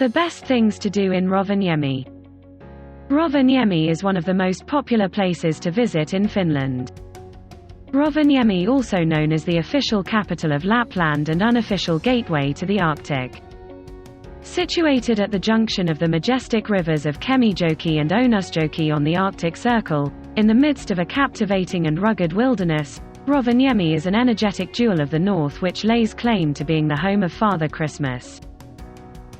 The best things to do in Rovaniemi. Rovaniemi is one of the most popular places to visit in Finland. Rovaniemi, also known as the official capital of Lapland and unofficial gateway to the Arctic. Situated at the junction of the majestic rivers of Kemijoki and Ounusjoki on the Arctic Circle, in the midst of a captivating and rugged wilderness, Rovaniemi is an energetic jewel of the north which lays claim to being the home of Father Christmas.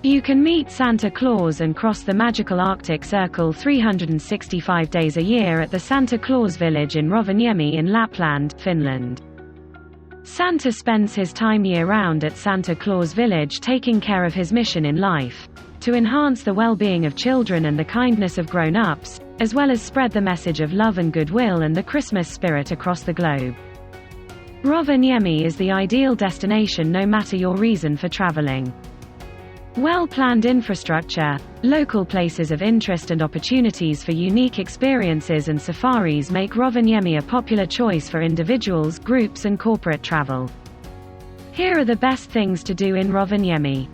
You can meet Santa Claus and cross the magical Arctic Circle 365 days a year at the Santa Claus Village in Rovaniemi in Lapland, Finland. Santa spends his time year-round at Santa Claus Village taking care of his mission in life, to enhance the well-being of children and the kindness of grown-ups, as well as spread the message of love and goodwill and the Christmas spirit across the globe. Rovaniemi is the ideal destination no matter your reason for traveling. Well-planned infrastructure, local places of interest and opportunities for unique experiences and safaris make Rovaniemi a popular choice for individuals, groups and corporate travel. Here are the best things to do in Rovaniemi.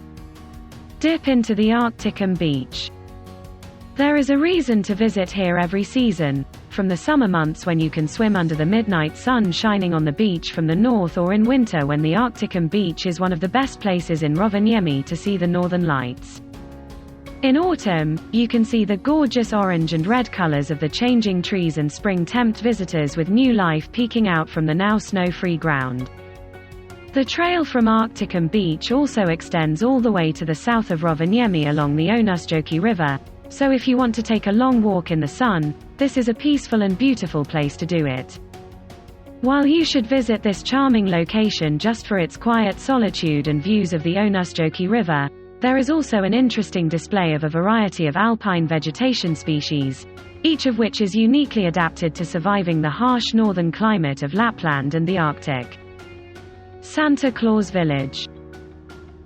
Dip into the Arctic beach. There is a reason to visit here every season, from the summer months when you can swim under the midnight sun shining on the beach from the north, or in winter when the Arctic beach is one of the best places in Rovaniemi to see the northern lights. In autumn, you can see the gorgeous orange and red colors of the changing trees, and spring tempt visitors with new life peeking out from the now snow-free ground. The trail from Arctic beach also extends all the way to the south of Rovaniemi along the Ounusjoki River, so if you want to take a long walk in the sun, this is a peaceful and beautiful place to do it. While you should visit this charming location just for its quiet solitude and views of the Ounusjoki River, there is also an interesting display of a variety of alpine vegetation species, each of which is uniquely adapted to surviving the harsh northern climate of Lapland and the Arctic. Santa Claus Village.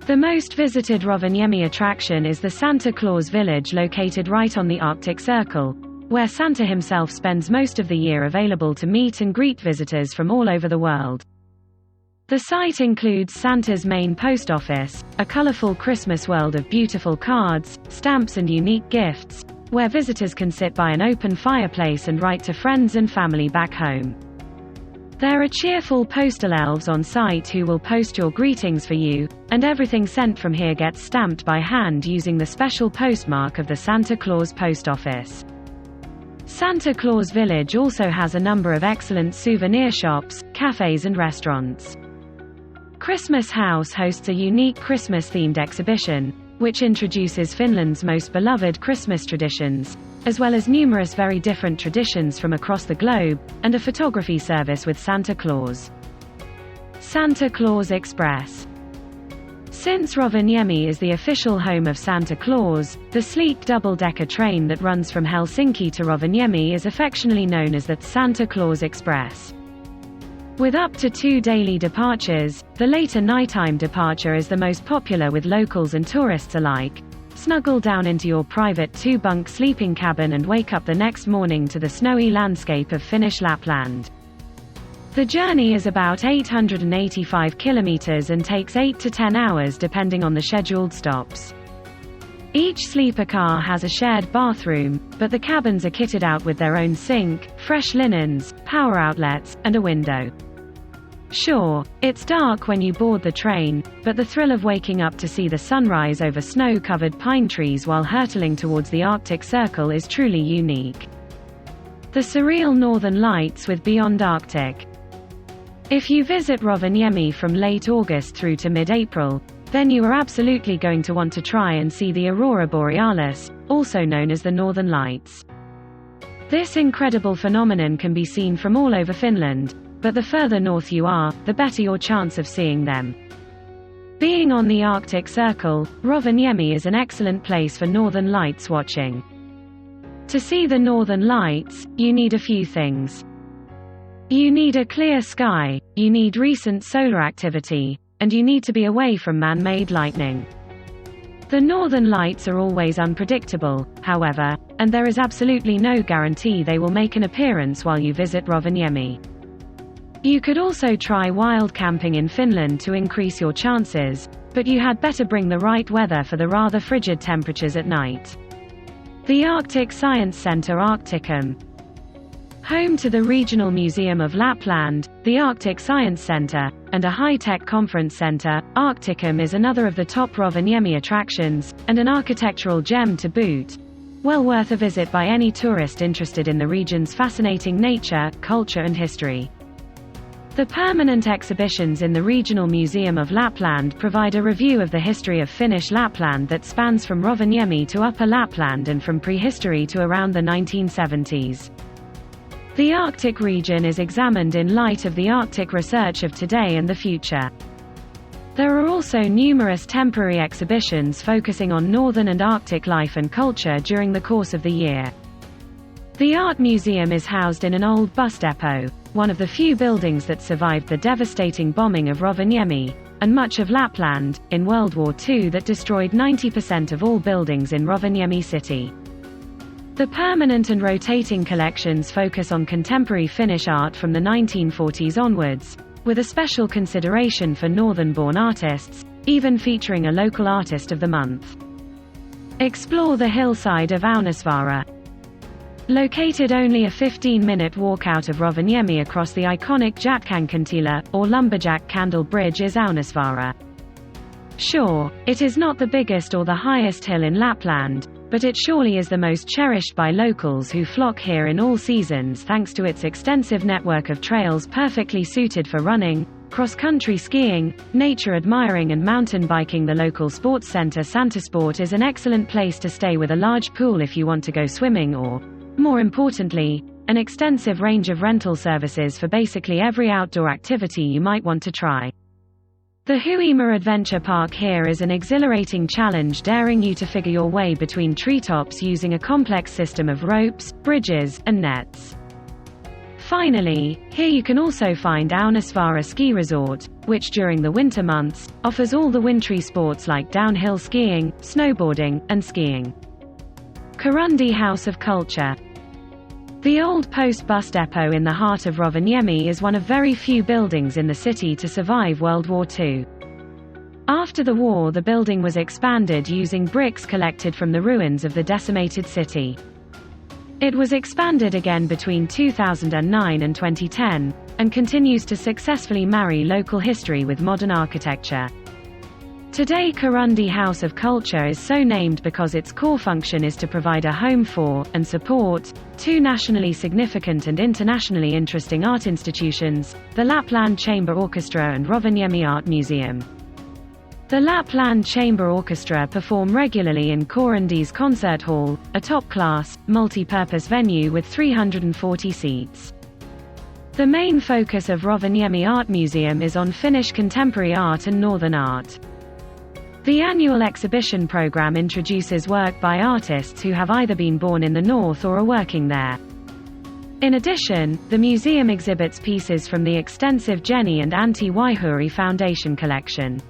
The most visited Rovaniemi attraction is the Santa Claus Village, located right on the Arctic Circle, where Santa himself spends most of the year available to meet and greet visitors from all over the world. The site includes Santa's main post office, a colorful Christmas world of beautiful cards, stamps and unique gifts, where visitors can sit by an open fireplace and write to friends and family back home. There are cheerful postal elves on site who will post your greetings for you, and everything sent from here gets stamped by hand using the special postmark of the Santa Claus post office. Santa Claus Village also has a number of excellent souvenir shops, cafes and restaurants. Christmas House hosts a unique Christmas-themed exhibition, which introduces Finland's most beloved Christmas traditions, as well as numerous very different traditions from across the globe, and a photography service with Santa Claus. Santa Claus Express. Since Rovaniemi is the official home of Santa Claus, the sleek double-decker train that runs from Helsinki to Rovaniemi is affectionately known as the Santa Claus Express. With up to 2 daily departures, the later nighttime departure is the most popular with locals and tourists alike. Snuggle down into your private 2-bunk sleeping cabin and wake up the next morning to the snowy landscape of Finnish Lapland. The journey is about 885 kilometers and takes 8 to 10 hours depending on the scheduled stops. Each sleeper car has a shared bathroom, but the cabins are kitted out with their own sink, fresh linens, power outlets, and a window. Sure, it's dark when you board the train, but the thrill of waking up to see the sunrise over snow-covered pine trees while hurtling towards the Arctic Circle is truly unique. The surreal northern lights with Beyond Arctic. If you visit Rovaniemi from late August through to mid-April, then you are absolutely going to want to try and see the Aurora Borealis, also known as the Northern Lights. This incredible phenomenon can be seen from all over Finland, but the further north you are, the better your chance of seeing them. Being on the Arctic Circle, Rovaniemi is an excellent place for Northern Lights watching. To see the Northern Lights, you need a few things. You need a clear sky, you need recent solar activity, and you need to be away from man-made lightning. The Northern Lights are always unpredictable, however, and there is absolutely no guarantee they will make an appearance while you visit Rovaniemi. You could also try wild camping in Finland to increase your chances, but you had better bring the right weather for the rather frigid temperatures at night. The Arctic Science Centre Arcticum. Home to the Regional Museum of Lapland, the Arctic Science Centre, and a high-tech conference centre, Arcticum is another of the top Rovaniemi attractions, and an architectural gem to boot. Well worth a visit by any tourist interested in the region's fascinating nature, culture and history. The permanent exhibitions in the Regional Museum of Lapland provide a review of the history of Finnish Lapland that spans from Rovaniemi to Upper Lapland and from prehistory to around the 1970s. The Arctic region is examined in light of the Arctic research of today and the future. There are also numerous temporary exhibitions focusing on northern and Arctic life and culture during the course of the year. The Art Museum is housed in an old bus depot, one of the few buildings that survived the devastating bombing of Rovaniemi, and much of Lapland, in World War II that destroyed 90% of all buildings in Rovaniemi city. The permanent and rotating collections focus on contemporary Finnish art from the 1940s onwards, with a special consideration for northern-born artists, even featuring a local artist of the month. Explore the hillside of Anasvara. Located only a 15-minute walk out of Rovaniemi across the iconic Jätkänkantila, or Lumberjack Candle Bridge is Anasvara. Sure, it is not the biggest or the highest hill in Lapland, but it surely is the most cherished by locals who flock here in all seasons thanks to its extensive network of trails perfectly suited for running, cross-country skiing, nature admiring and mountain biking. The local sports center Santa Sport is an excellent place to stay with a large pool if you want to go swimming or, more importantly, an extensive range of rental services for basically every outdoor activity you might want to try. The Huima Adventure Park here is an exhilarating challenge daring you to figure your way between treetops using a complex system of ropes, bridges, and nets. Finally, here you can also find Anasvara Ski Resort, which during the winter months, offers all the wintry sports like downhill skiing, snowboarding, and skiing. Karundi House of Culture. The old post bus depot in the heart of Rovaniemi is one of very few buildings in the city to survive World War II. After the war, the building was expanded using bricks collected from the ruins of the decimated city. It was expanded again between 2009 and 2010, and continues to successfully marry local history with modern architecture. Today, Karundi House of Culture is so named because its core function is to provide a home for, and support, two nationally significant and internationally interesting art institutions, the Lapland Chamber Orchestra and Rovaniemi Art Museum. The Lapland Chamber Orchestra perform regularly in Karundi's Concert Hall, a top-class, multi-purpose venue with 340 seats. The main focus of Rovaniemi Art Museum is on Finnish contemporary art and northern art. The annual exhibition program introduces work by artists who have either been born in the north or are working there. In addition, the museum exhibits pieces from the extensive Jenny and Antti Waihuri Foundation collection.